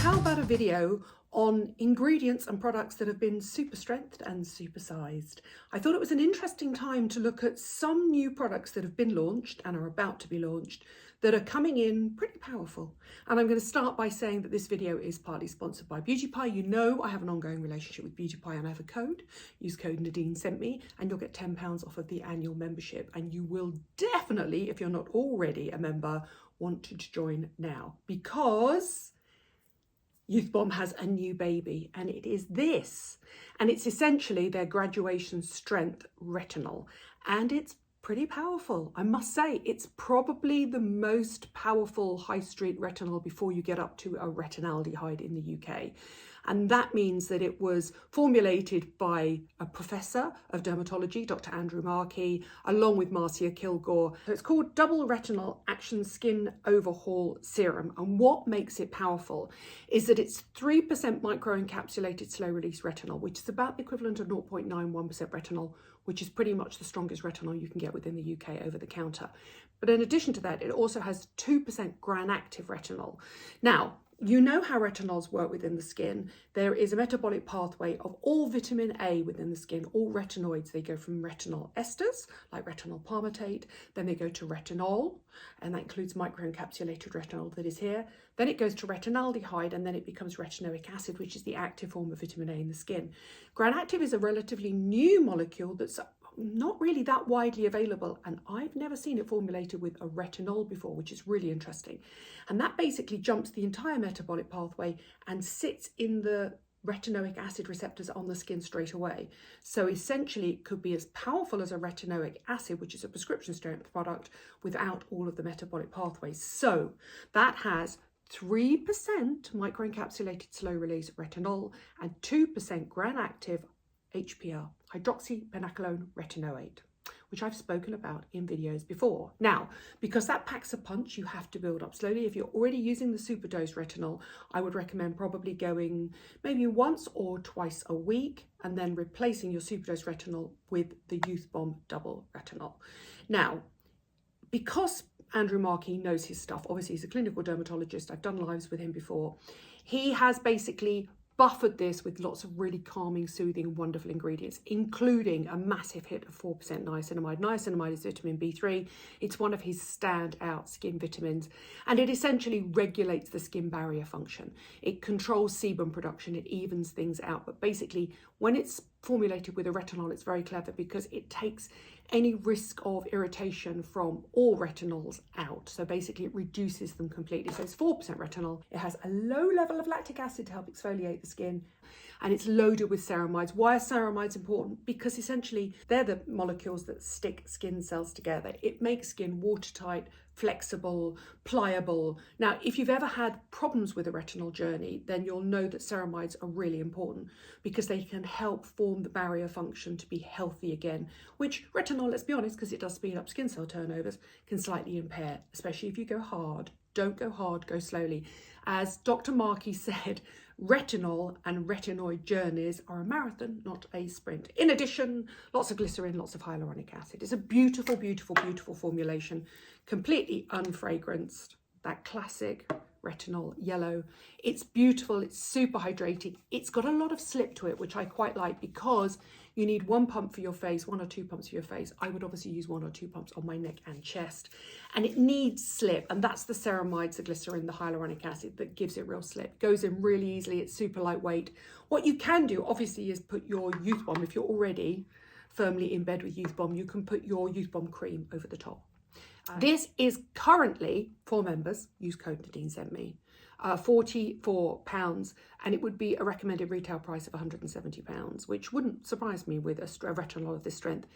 how about a video on ingredients and products that have been super strengthened and supersized? I thought it was an interesting time to look at some new products that have been launched and are about to be launched that are coming in pretty powerful. And I'm going to start by saying that this video is partly sponsored by Beauty Pie. You know I have an ongoing relationship with Beauty Pie and I have a code. Use code Nadine sent me and you'll get £10 off of the annual membership. And you will definitely, if you're not already a member, want to join now, because Youth Bomb has a new baby, and it is this. And it's essentially their graduation strength retinol. And it's pretty powerful. I must say, it's probably the most powerful high street retinol before you get up to a retinaldehyde in the UK. And that means that it was formulated by a professor of dermatology, Dr. Andrew Markey, along with Marcia Kilgore. So it's called Double Retinol Action Skin Overhaul Serum. And what makes it powerful is that it's 3% microencapsulated slow-release retinol, which is about the equivalent of 0.91% retinol, which is pretty much the strongest retinol you can get within the UK over the counter. But in addition to that, it also has 2% gram-active retinol. Now, you know how retinols work within the skin. There is a metabolic pathway of all vitamin A within the skin, all retinoids. They go from retinol esters, like retinol palmitate, then they go to retinol, and that includes microencapsulated retinol that is here. Then it goes to retinaldehyde, and then it becomes retinoic acid, which is the active form of vitamin A in the skin. Gram-active is a relatively new molecule that's not really that widely available, and I've never seen it formulated with a retinol before, which is really interesting. And that basically jumps the entire metabolic pathway and sits in the retinoic acid receptors on the skin straight away. So essentially it could be as powerful as a retinoic acid, which is a prescription strength product, without all of the metabolic pathways. So that has 3% microencapsulated slow release retinol and 2% gram-active HPR, hydroxyphenolate retinoate, which I've spoken about in videos before. Now, because that packs a punch, you have to build up slowly. If you're already using the superdose retinol, I would recommend probably going maybe once or twice a week and then replacing your superdose retinol with the Youth Bomb double retinol. Now, because Andrew Markey knows his stuff, obviously he's a clinical dermatologist, I've done lives with him before, he has basically buffered this with lots of really calming, soothing, wonderful ingredients, including a massive hit of 4% niacinamide. Niacinamide is vitamin B3. It's one of his standout skin vitamins, and it essentially regulates the skin barrier function. It controls sebum production, it evens things out. But basically, when it's formulated with a retinol, it's very clever because it takes any risk of irritation from all retinols out. So basically it reduces them completely. So it's 4% retinol. It has a low level of lactic acid to help exfoliate the skin, and it's loaded with ceramides. Why are ceramides important? Because essentially they're the molecules that stick skin cells together. It makes skin watertight, flexible, pliable. Now, if you've ever had problems with a retinol journey, then you'll know that ceramides are really important because they can help form the barrier function to be healthy again, which retinol, let's be honest, because it does speed up skin cell turnovers, can slightly impair, especially if you go hard. Don't go hard, go slowly. As Dr. Markey said, retinol and retinoid journeys are a marathon, not a sprint. In addition, lots of glycerin, lots of hyaluronic acid. It's a beautiful, beautiful, beautiful formulation, completely unfragranced, that classic retinol yellow. It's beautiful, it's super hydrating. It's got a lot of slip to it, which I quite like, because you need one pump for your face, 1 or 2 pumps for your face. I would obviously use 1 or 2 pumps on my neck and chest. And it needs slip, and that's the ceramides, the glycerin, the hyaluronic acid that gives it real slip. Goes in really easily, it's super lightweight. What you can do, obviously, is put your Youth Bomb, if you're already firmly in bed with Youth Bomb, you can put your Youth Bomb cream over the top. This is currently, for members, use code Nadine sent me, £44, and it would be a recommended retail price of £170, which wouldn't surprise me with a retinol of this strength.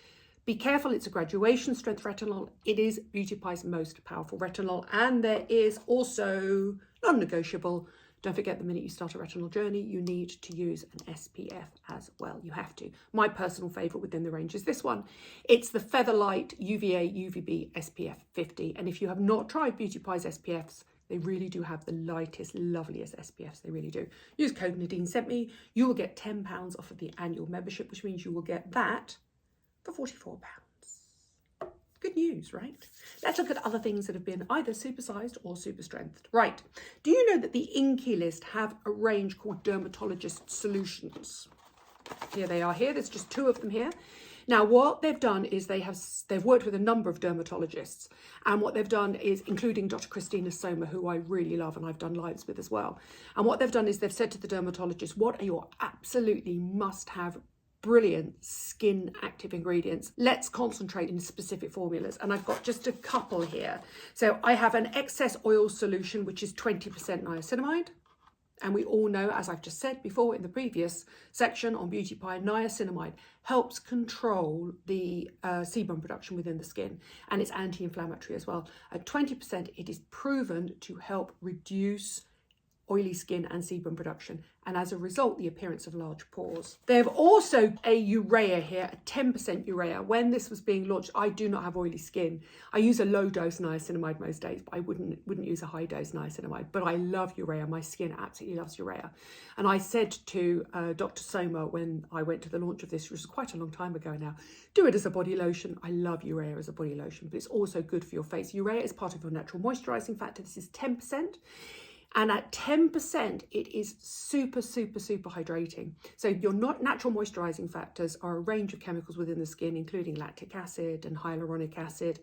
Be careful, it's a graduation strength retinol. It is Beauty Pie's most powerful retinol, and there is also non-negotiable. Don't forget, the minute you start a retinol journey, you need to use an SPF as well. You have to. My personal favourite within the range is this one. It's the Featherlight UVA UVB SPF 50. And if you have not tried Beauty Pie's SPFs, they really do have the lightest, loveliest SPFs. They really do. Use code Nadine sent me. You will get £10 off of the annual membership, which means you will get that for £44. Good news, right? Let's look at other things that have been either supersized or super strengthened. Right. Do you know that the INKEY list have a range called Dermatologist Solutions? Here they are here. There's just 2 of them here. Now, what they've done is they've worked with a number of dermatologists, and what they've done is, including Dr. Christina Soma, who I really love and I've done lives with as well. And what they've done is they've said to the dermatologist, what are your absolutely must-have brilliant skin active ingredients? Let's concentrate in specific formulas, and I've got just a couple here. So I have an excess oil solution, which is 20% niacinamide. And we all know, as I've just said before in the previous section on Beauty Pie, niacinamide helps control the sebum production within the skin, and it's anti-inflammatory as well. At 20%, it is proven to help reduce oily skin and sebum production, and as a result, the appearance of large pores. They have also a urea here, a 10% urea. When this was being launched, I do not have oily skin. I use a low dose niacinamide most days, but I wouldn't use a high dose niacinamide. But I love urea. My skin absolutely loves urea. And I said to Dr. Soma when I went to the launch of this, which was quite a long time ago now, do it as a body lotion. I love urea as a body lotion, but it's also good for your face. Urea is part of your natural moisturizing factor. This is 10%. And at 10%, it is super, super, super hydrating. So your natural moisturizing factors are a range of chemicals within the skin, including lactic acid and hyaluronic acid,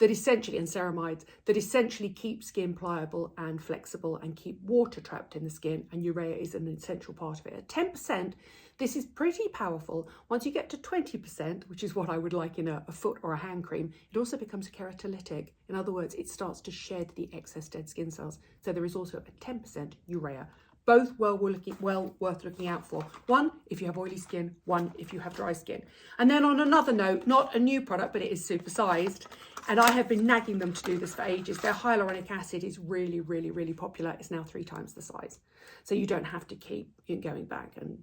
that essentially, and ceramides, that essentially keep skin pliable and flexible and keep water trapped in the skin. And urea is an essential part of it. At 10%, this is pretty powerful. Once you get to 20%, which is what I would like in a foot or a hand cream, it also becomes keratolytic. In other words, it starts to shed the excess dead skin cells. So there is also a 10% urea. Both well worth looking out for. One, if you have oily skin, one, if you have dry skin. And then on another note, not a new product, but it is supersized. And I have been nagging them to do this for ages. Their hyaluronic acid is really, really, really popular. It's now 3 times the size. So you don't have to keep going back and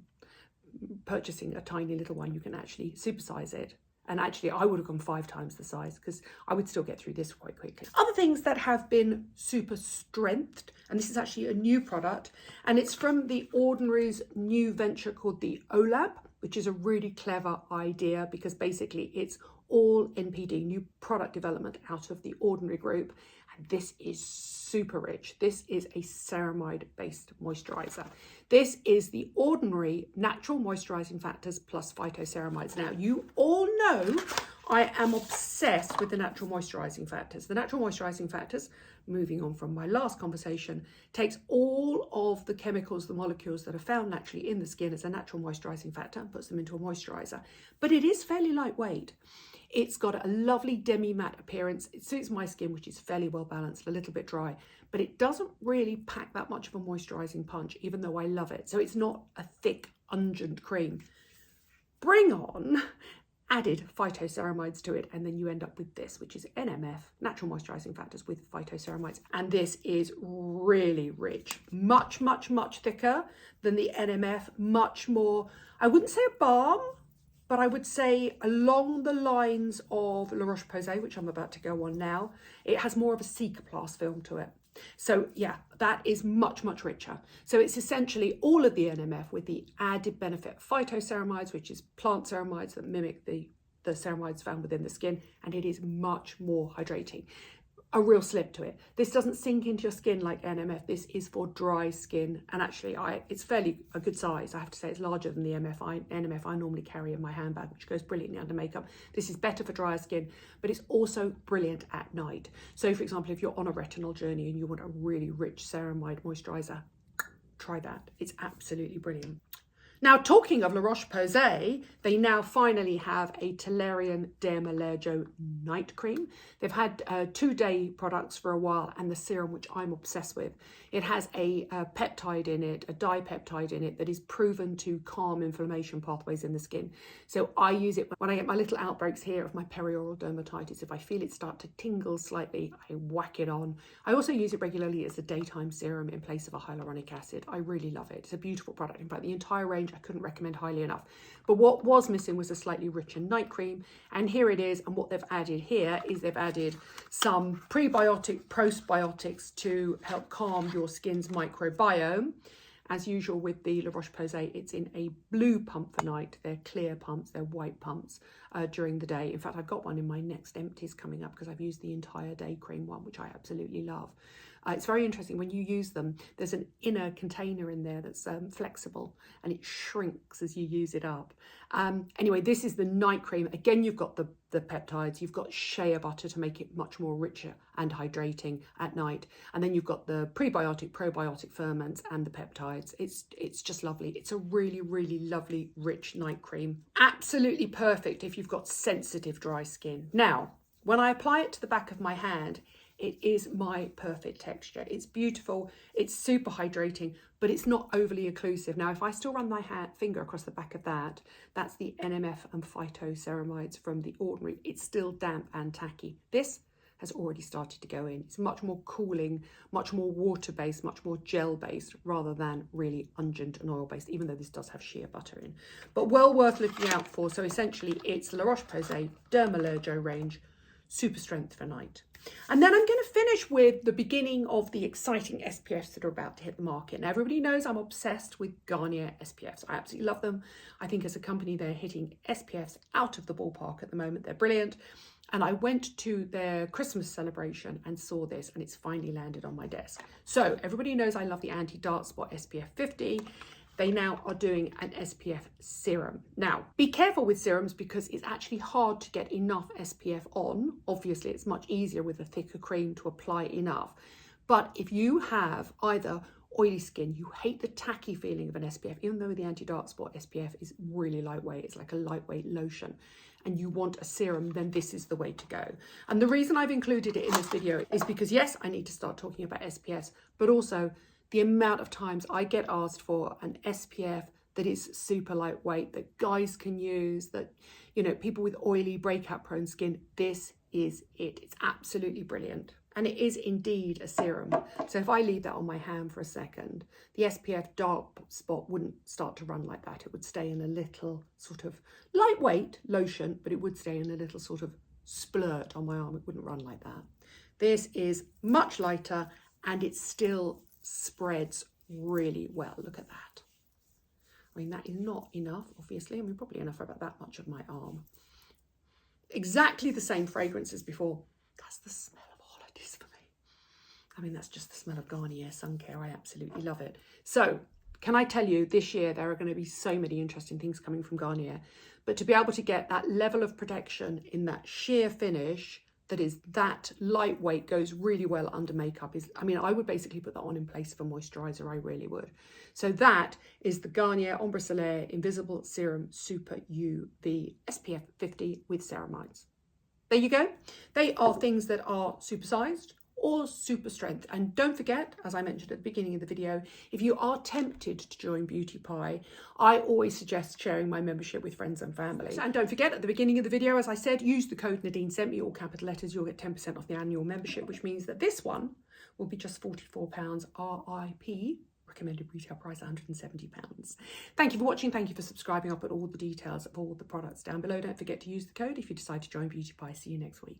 purchasing a tiny little one. You can actually supersize it. And actually, I would have gone 5 times the size because I would still get through this quite quickly. Other things that have been super strengthened, and this is actually a new product, and it's from The Ordinary's new venture called the OLAB, which is a really clever idea because basically it's all NPD, new product development out of The Ordinary group. And this is super rich. This is a ceramide-based moisturizer. This is The Ordinary natural moisturizing factors plus phytoceramides. Now, you all know I am obsessed with the natural moisturizing factors. The natural moisturizing factors, moving on from my last conversation, takes all of the chemicals, the molecules that are found naturally in the skin as a natural moisturizing factor and puts them into a moisturizer. But it is fairly lightweight. It's got a lovely demi-matte appearance. It suits my skin, which is fairly well balanced, a little bit dry, but it doesn't really pack that much of a moisturizing punch, even though I love it. So it's not a thick, ungent cream. Bring on added phytoceramides to it, and then you end up with this, which is NMF, natural moisturizing factors with phytoceramides. And this is really rich, much, much, much thicker than the NMF, much more, I wouldn't say a balm, but I would say along the lines of La Roche-Posay, which I'm about to go on now. It has more of a Cicaplast film to it. So yeah, that is much, much richer. So it's essentially all of the NMF with the added benefit of phytoceramides, which is plant ceramides that mimic the ceramides found within the skin, and it is much more hydrating. A real slip to it. This doesn't sink into your skin like NMF. This is for dry skin, and actually it's fairly a good size. I have to say it's larger than the NMF I normally carry in my handbag, which goes brilliantly under makeup. This is better for drier skin, but it's also brilliant at night. So for example, if you're on a retinol journey and you want a really rich ceramide moisturizer, try that. It's absolutely brilliant. Now, talking of La Roche-Posay, they now finally have a Toleriane Dermalergo night cream. They've had 2-day products for a while, and the serum, which I'm obsessed with. It has a peptide in it, a dipeptide in it, that is proven to calm inflammation pathways in the skin. So I use it when I get my little outbreaks here of my perioral dermatitis. If I feel it start to tingle slightly, I whack it on. I also use it regularly as a daytime serum in place of a hyaluronic acid. I really love it. It's a beautiful product. In fact, the entire range I couldn't recommend highly enough. But what was missing was a slightly richer night cream, and here it is. And what they've added here is they've added some prebiotic postbiotics to help calm your skin's microbiome. As usual with the La Roche-Posay, it's in a blue pump for night. They're clear pumps, they're white pumps. during the day. In fact, I've got one in my next empties coming up because I've used the entire day cream one, which I absolutely love. It's very interesting when you use them, there's an inner container in there that's flexible and it shrinks as you use it up. Anyway, this is the night cream. Again, you've got the peptides, you've got shea butter to make it much more richer and hydrating at night. And then you've got the prebiotic, probiotic ferments and the peptides. It's just lovely. It's a really, really lovely, rich night cream. Absolutely perfect if you've got sensitive dry skin. Now, when I apply it to the back of my hand, it is my perfect texture. It's beautiful, it's super hydrating, but it's not overly occlusive. Now, if I still run my finger across the back of that, that's the NMF and phytoceramides from the Ordinary. It's still damp and tacky. This has already started to go in. It's much more cooling, much more water-based, much more gel-based, rather than really unguent and oil-based, even though this does have shea butter in. But well worth looking out for. So essentially, it's La Roche-Posay Dermalurgo range, super strength for night. And then I'm going to finish with the beginning of the exciting SPFs that are about to hit the market. Now, everybody knows I'm obsessed with Garnier SPFs. I absolutely love them. I think as a company, they're hitting SPFs out of the ballpark at the moment. They're brilliant. And I went to their Christmas celebration and saw this, and it's finally landed on my desk. So everybody knows I love the anti-dark spot SPF 50. They now are doing an SPF serum. Now, be careful with serums because it's actually hard to get enough SPF on. Obviously, it's much easier with a thicker cream to apply enough. But if you have either oily skin, you hate the tacky feeling of an SPF, even though the anti-dark spot SPF is really lightweight, it's like a lightweight lotion, and you want a serum, then this is the way to go. And the reason I've included it in this video is because, yes, I need to start talking about SPFs, but also the amount of times I get asked for an SPF that is super lightweight, that guys can use, that, you know, people with oily, breakout prone skin, this is it. It's absolutely brilliant. And it is indeed a serum. So if I leave that on my hand for a second, the SPF dark spot wouldn't start to run like that. It would stay in a little sort of lightweight lotion, but it would stay in a little sort of splurt on my arm. It wouldn't run like that. This is much lighter and it still spreads really well. Look at that. I mean, that is not enough, obviously. I mean, probably enough for about that much of my arm. Exactly the same fragrance as before. That's the smell of holidays for me. I mean, that's just the smell of Garnier sun care. I absolutely love it. So, can I tell you, this year there are going to be so many interesting things coming from Garnier. But to be able to get that level of protection in that sheer finish that is that lightweight, goes really well under makeup, is, I mean, I would basically put that on in place of a moisturiser, I really would. So that is the Garnier Ombre Soleil Invisible Serum Super UV SPF 50 with ceramides. There you go. They are things that are supersized or super strength. And don't forget, as I mentioned at the beginning of the video, if you are tempted to join Beauty Pie, I always suggest sharing my membership with friends and family. And don't forget, at the beginning of the video, as I said, use the code Nadine sent me, all capital letters, you'll get 10% off the annual membership, which means that this one will be just £44 RIP, recommended retail price £170. Thank you for watching. Thank you for subscribing. I'll put all the details of all the products down below. Don't forget to use the code if you decide to join Beauty Pie. See you next week.